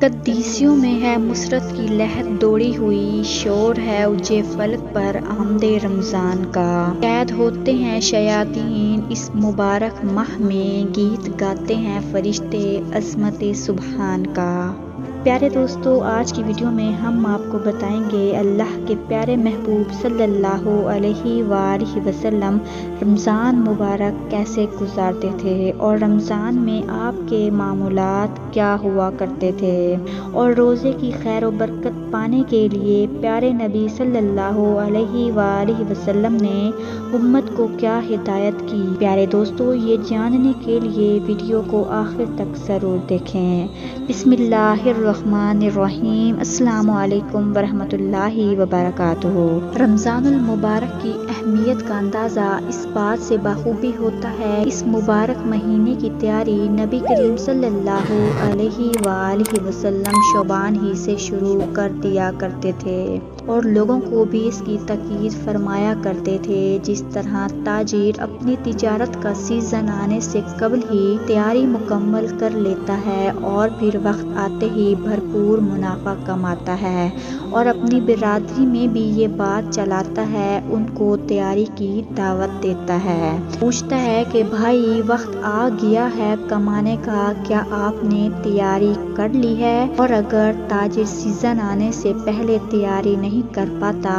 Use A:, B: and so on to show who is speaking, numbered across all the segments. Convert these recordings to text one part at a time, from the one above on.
A: قدیسیوں میں ہے مسرت کی لہر دوڑی ہوئی، شور ہے اوجے فلک پر آمد رمضان کا۔ قید ہوتے ہیں شیاطین اس مبارک ماہ میں، گیت گاتے ہیں فرشتے عظمت سبحان کا۔ پیارے دوستو، آج کی ویڈیو میں ہم آپ کو بتائیں گے اللہ کے پیارے محبوب صلی اللہ علیہ وآلہ وسلم رمضان مبارک کیسے گزارتے تھے، اور رمضان میں آپ کے معمولات کیا ہوا کرتے تھے، اور روزے کی خیر و برکت پانے کے لیے پیارے نبی صلی اللہ علیہ وآلہ وسلم نے امت کو کیا ہدایت کی۔ پیارے دوستو، یہ جاننے کے لیے ویڈیو کو آخر تک ضرور دیکھیں۔ بسم اللہ الرحمن الرحیم۔ السلام علیکم ورحمۃ اللہ وبرکاتہ۔ رمضان المبارک کی اہمیت کا اندازہ اس بات سے بخوبی ہوتا ہے، اس مبارک مہینے کی تیاری نبی کریم صلی اللہ علیہ وآلہ وسلم شعبان ہی سے شروع کر دیا کرتے تھے، اور لوگوں کو بھی اس کی تاکید فرمایا کرتے تھے۔ جس طرح تاجر اپنی تجارت کا سیزن آنے سے قبل ہی تیاری مکمل کر لیتا ہے، اور پھر وقت آتے ہی بھرپور منافع کماتا ہے، اور اپنی برادری میں بھی یہ بات چلاتا ہے، ان کو تیاری کی دعوت دیتا ہے، پوچھتا ہے کہ بھائی وقت آ گیا ہے کمانے کا، کیا آپ نے تیاری کر لی ہے؟ اور اگر تاجر سیزن آنے سے پہلے تیاری نہیں کر پاتا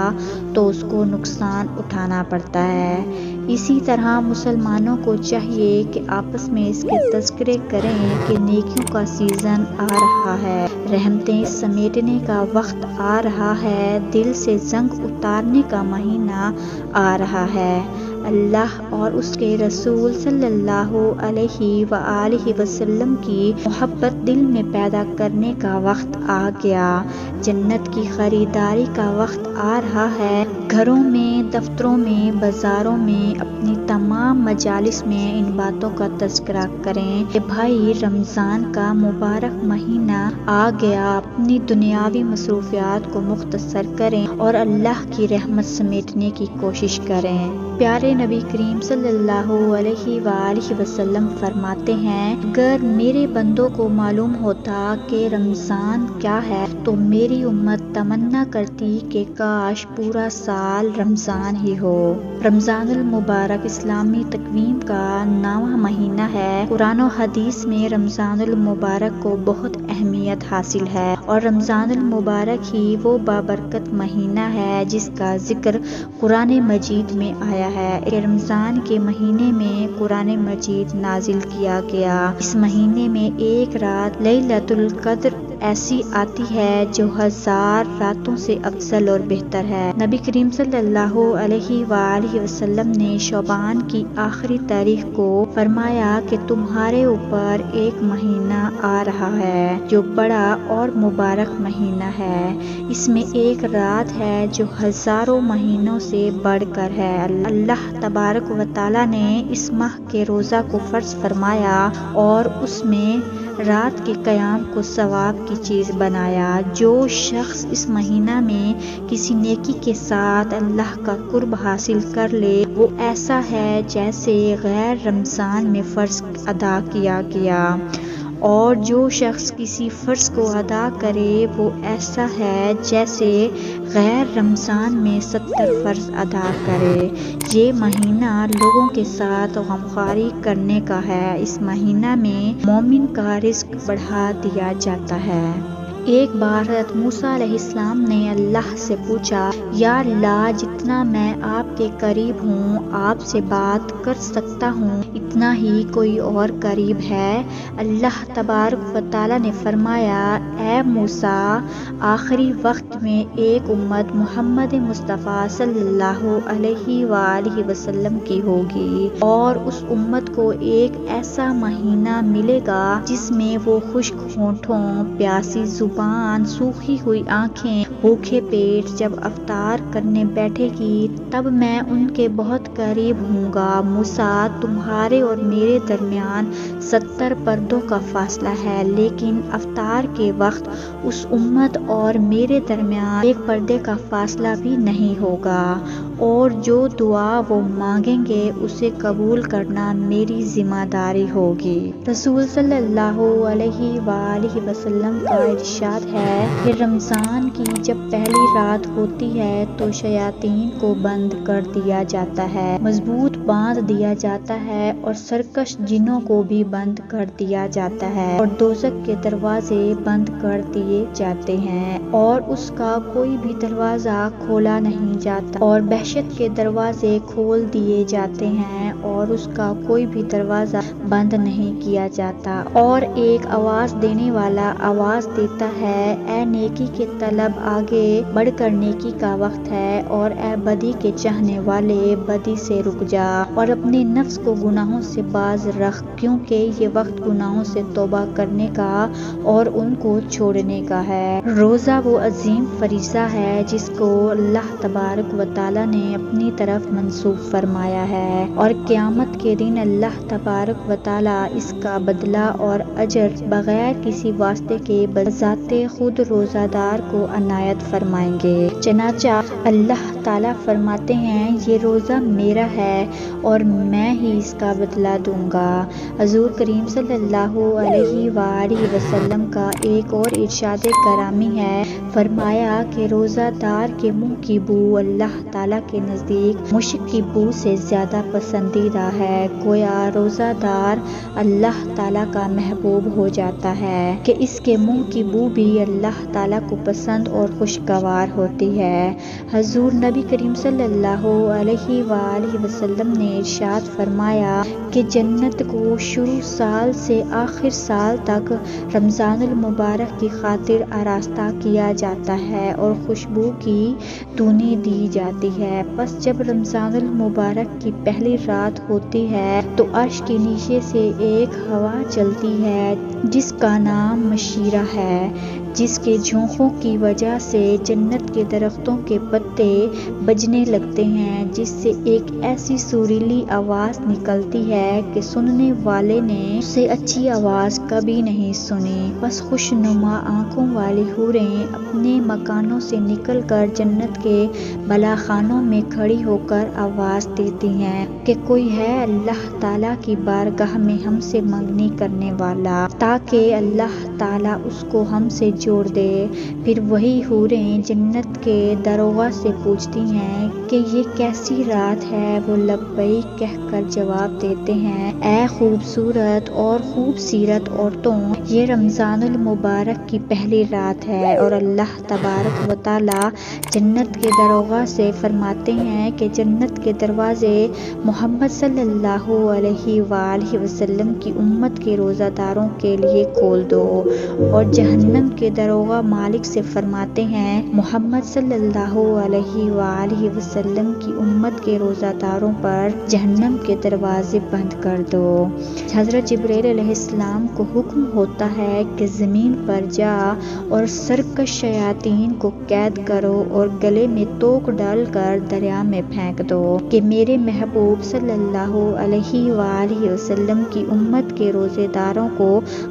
A: تو اس کو نقصان اٹھانا پڑتا ہے۔ اسی طرح مسلمانوں کو چاہیے کہ آپس میں اس کے تذکرے کریں کہ نیکیوں کا سیزن آ رہا ہے، رحمتیں سمیٹنے کا وقت آ رہا ہے، دل سے زنگ اتارنے کا مہینہ آ رہا ہے، اللہ اور اس کے رسول صلی اللہ علیہ وآلہ وسلم کی محبت دل میں پیدا کرنے کا وقت آ گیا، جنت کی خریداری کا وقت آ رہا ہے۔ گھروں میں، دفتروں میں، بازاروں میں، اپنی تمام مجالس میں ان باتوں کا تذکرہ کریں کہ بھائی رمضان کا مبارک مہینہ آ گیا، اپنی دنیاوی مصروفیات کو مختصر کریں اور اللہ کی رحمت سمیٹنے کی کوشش کریں۔ پیارے نبی کریم صلی اللہ علیہ وآلہ وسلم فرماتے ہیں، اگر میرے بندوں کو معلوم ہوتا کہ رمضان کیا ہے تو میری امت تمنا کرتی کہ کاش پورا سال رمضان ہی ہو۔ رمضان المبارک اسلامی تقویم کا 9واں مہینہ ہے۔ قرآن و حدیث میں رمضان المبارک کو بہت اہمیت حاصل ہے، اور رمضان المبارک ہی وہ بابرکت مہینہ ہے جس کا ذکر قرآن مجید میں آیا ہے کہ رمضان کے مہینے میں قرآن مجید نازل کیا گیا۔ اس مہینے میں ایک رات لیلۃ القدر ایسی آتی ہے جو 1000 راتوں سے افضل اور بہتر ہے۔ نبی کریم صلی اللہ علیہ وآلہ وسلم نے شعبان کی آخری تاریخ کو فرمایا کہ تمہارے اوپر ایک مہینہ آ رہا ہے جو بڑا اور مبارک مہینہ ہے، اس میں ایک رات ہے جو ہزاروں مہینوں سے بڑھ کر ہے۔ اللہ تبارک و تعالیٰ نے اس ماہ کے روزہ کو فرض فرمایا اور اس میں رات کے قیام کو ثواب کی چیز بنایا۔ جو شخص اس مہینہ میں کسی نیکی کے ساتھ اللہ کا قرب حاصل کر لے، وہ ایسا ہے جیسے غیر رمضان میں فرض ادا کیا گیا، اور جو شخص کسی فرض کو ادا کرے وہ ایسا ہے جیسے غیر رمضان میں 70 فرض ادا کرے۔ یہ مہینہ لوگوں کے ساتھ غمخواری کرنے کا ہے۔ اس مہینہ میں مومن کا رزق بڑھا دیا جاتا ہے۔ ایک بار حضرت موسیٰ علیہ السلام نے اللہ سے پوچھا، یا اللہ جتنا میں آپ کے قریب ہوں، آپ سے بات کر سکتا ہوں، اتنا ہی کوئی اور قریب ہے؟ اللہ تبارک و تعالیٰ نے فرمایا، اے موسیٰ، آخری وقت میں ایک امت محمد مصطفیٰ صلی اللہ علیہ وآلہ وسلم کی ہوگی، اور اس امت کو ایک ایسا مہینہ ملے گا جس میں وہ خشک ہونٹوں، پیاسی زبان زبان، سوکھی ہوئی آنکھیں، بھوکے پیٹ جب افطار کرنے بیٹھے گی تب میں ان کے بہت قریب ہوں گا۔ موسیٰ، تمہارے اور میرے درمیان 70 پردوں کا فاصلہ ہے، لیکن افطار کے وقت اس امت اور میرے درمیان ایک پردے کا فاصلہ بھی نہیں ہوگا، اور جو دعا وہ مانگیں گے اسے قبول کرنا میری ذمہ داری ہوگی۔ رسول صلی اللہ علیہ وآلہ وسلم کا ارشاد ہے کہ رمضان کی جب پہلی رات ہوتی ہے تو شیاطین کو بند کر دیا جاتا ہے، مضبوط باندھ دیا جاتا ہے، اور سرکش جنوں کو بھی بند کر دیا جاتا ہے، اور دوزخ کے دروازے بند کر دیے جاتے ہیں اور اس کا کوئی بھی دروازہ کھولا نہیں جاتا، اور وحشت کے دروازے کھول دیے جاتے ہیں اور اس کا کوئی بھی دروازہ بند نہیں کیا جاتا، اور ایک آواز دینے والا آواز دیتا ہے، اے نیکی کے طلب، آگے بڑھ کر نیکی کا وقت ہے، اور اے بدی کے چاہنے والے، بدی سے رک جا اور اپنے نفس کو گناہوں سے باز رکھ، کیونکہ یہ وقت گناہوں سے توبہ کرنے کا اور ان کو چھوڑنے کا ہے۔ روزہ وہ عظیم فریضہ ہے جس کو اللہ تبارک و تعالیٰ نے اپنی طرف منسوب فرمایا ہے، اور قیامت کے دن اللہ تبارک و تعالیٰ اس کا بدلہ اور اجر بغیر کسی واسطے کے بذات خود روزہ دار کو عنایت فرمائیں گے۔ چنانچہ اللہ تعالیٰ فرماتے ہیں، یہ روزہ میرا ہے اور میں ہی اس کا بدلہ دوں گا۔ حضور کریم صلی اللہ علیہ وآلہ وسلم کا ایک اور ارشاد گرامی ہے، فرمایا کہ روزہ دار کے منہ کی بو اللہ تعالیٰ کے نزدیک مشک کی بو سے زیادہ پسندیدہ ہے۔ گویا روزہ دار اللہ تعالیٰ کا محبوب ہو جاتا ہے کہ اس کے منہ کی بو بھی اللہ تعالیٰ کو پسند اور خوشگوار ہوتی ہے۔ حضور نبی کریم صلی اللہ علیہ وآلہ وسلم نے ارشاد فرمایا کہ جنت کو شروع سال سے آخر سال تک رمضان المبارک کی خاطر آراستہ کیا جاتا ہے اور خوشبو کی دھونی دی جاتی ہے۔ پس جب رمضان المبارک کی پہلی رات ہوتی ہے تو عرش کے نیچے سے ایک ہوا چلتی ہے جس کا نام مشیرہ ہے، جس کے جھونکوں کی وجہ سے جنت کے درختوں کے پتے بجنے لگتے ہیں، جس سے ایک ایسی سریلی آواز نکلتی ہے کہ سننے والے نے اس سے اچھی آواز کبھی نہیں سنی۔ بس خوشنما آنکھوں والی حوریں اپنے مکانوں سے نکل کر جنت کے بالاخانوں میں کھڑی ہو کر آواز دیتی ہیں کہ کوئی ہے اللہ تعالیٰ کی بارگاہ میں ہم سے منگنی کرنے والا، تاکہ اللہ تعالیٰ اس کو ہم سے جوڑ دے۔ پھر وہی حوریں جنت کے داروغہ سے پوچھتی ہیں کہ یہ کیسی رات ہے؟ وہ لبیک کہہ کر جواب دیتے ہیں، اے خوبصورت اور خوب سیرت عورتوں، یہ رمضان المبارک کی پہلی رات ہے۔ اور اللہ تبارک و تعالیٰ جنت کے داروغہ سے فرماتے ہیں کہ جنت کے دروازے محمد صلی اللہ علیہ وآلہ وسلم کی امت کے روزہ داروں کے لیے کھول دو، اور جہنم کے داروغہ مالک سے فرماتے ہیں محمد صلی اللہ علیہ وآلہ وسلم کی امت کے روزہ داروں پر جہنم کے دروازے بند کر دو۔ حضرت جبرائیل علیہ السلام کو حکم ہوتا ہے کہ زمین پر جا اور سرکش شیاطین کو قید کرو اور گلے میں توق ڈال کر دریا میں پھینک دو کہ میرے محبوب صلی اللہ علیہ وآلہ وسلم کی امت کے روزے داروں کو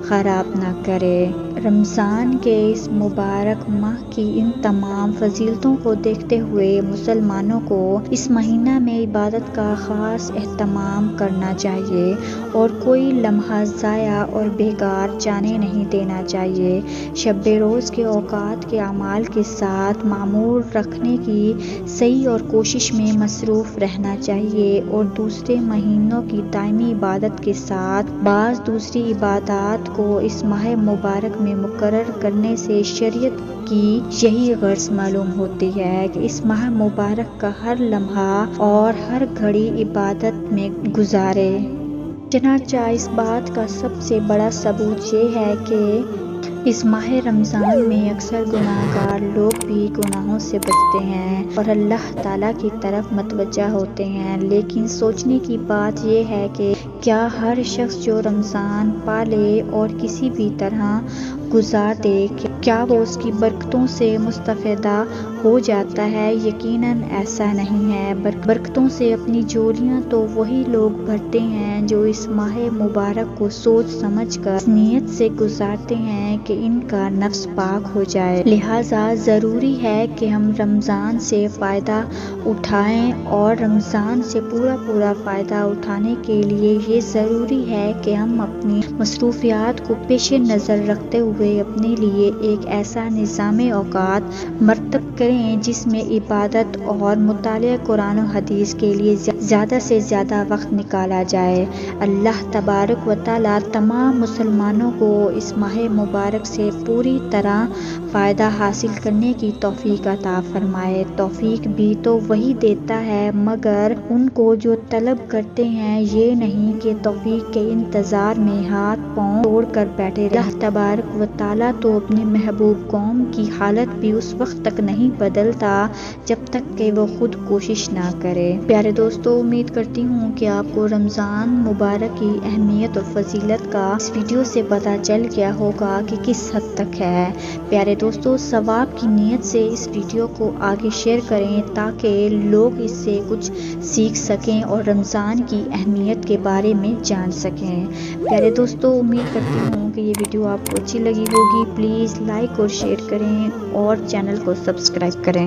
A: خراب نہ کرے۔ رمضان کے اس مبارک ماہ کی ان تمام فضیلتوں کو دیکھتے ہوئے مسلمانوں کو اس مہینہ میں عبادت کا خاص اہتمام کرنا چاہیے اور کوئی لمحہ ضائع اور بیکار جانے نہیں دینا چاہیے۔ شب روز کے اوقات کے اعمال کے ساتھ معمور رکھنے کی صحیح اور کوشش میں مصروف رہنا چاہیے، اور دوسرے مہینوں کی دائمی عبادت کے ساتھ بعض دوسری عبادات کو اس ماہ مبارک میں مقرر کرنے سے شریعت کی یہی غرض معلوم ہوتی ہے کہ اس ماہ مبارک کا ہر لمحہ اور ہر گھڑی عبادت میں گزارے۔ چنانچہ اس بات کا سب سے بڑا ثبوت یہ ہے کہ اس ماہ رمضان میں اکثر گناہ گار لوگ بھی گناہوں سے بچتے ہیں اور اللہ تعالیٰ کی طرف متوجہ ہوتے ہیں، لیکن سوچنے کی بات یہ ہے کہ کیا ہر شخص جو رمضان پالے اور کسی بھی طرح گزار دے کیا وہ اس کی برکتوں سے مستفیدہ ہو جاتا ہے؟ یقیناً ایسا نہیں ہے۔ برکتوں سے اپنی جولیاں تو وہی لوگ بھرتے ہیں جو اس ماہ مبارک کو سوچ سمجھ کر اس نیت سے گزارتے ہیں کہ ان کا نفس پاک ہو جائے۔ لہٰذا ضروری ہے کہ ہم رمضان سے فائدہ اٹھائیں، اور رمضان سے پورا فائدہ اٹھانے کے لیے یہ ضروری ہے کہ ہم اپنی مصروفیات کو پیش نظر رکھتے ہوئے اپنے لیے ایک ایسا نظام اوقات مرتب کریں جس میں عبادت اور مطالعہ قرآن و حدیث کے لیے زیادہ سے زیادہ وقت نکالا جائے۔ اللہ تبارک و تعالیٰ تمام مسلمانوں کو اس ماہ مبارک سے پوری طرح فائدہ حاصل کرنے کی توفیق عطا فرمائے۔ توفیق بھی تو وہی دیتا ہے، مگر ان کو جو طلب کرتے ہیں یہ نہیں کہ توفیق کے انتظار میں ہاتھ پاؤں توڑ کر بیٹھے رہیں۔ اللہ تبارک و تعالیٰ تو اپنے محبوب قوم کی حالت بھی اس وقت تک نہیں بدلتا جب تک کہ وہ خود کوشش نہ کرے۔ پیارے دوستو، امید کرتی ہوں کہ آپ کو رمضان مبارک کی اہمیت اور فضیلت کا اس ویڈیو سے پتہ چل گیا ہوگا کہ کس حد تک ہے۔ پیارے دوستو، ثواب کی نیت سے اس ویڈیو کو آگے شیئر کریں تاکہ لوگ اس سے کچھ سیکھ سکیں اور رمضان کی اہمیت کے بارے میں جان سکیں۔ پیارے دوستو، امید کرتی ہوں کہ یہ ویڈیو آپ کو اچھی لگی ہوگی۔ پلیز لائک اور شیئر کریں اور چینل کو سبسکرائب کریں۔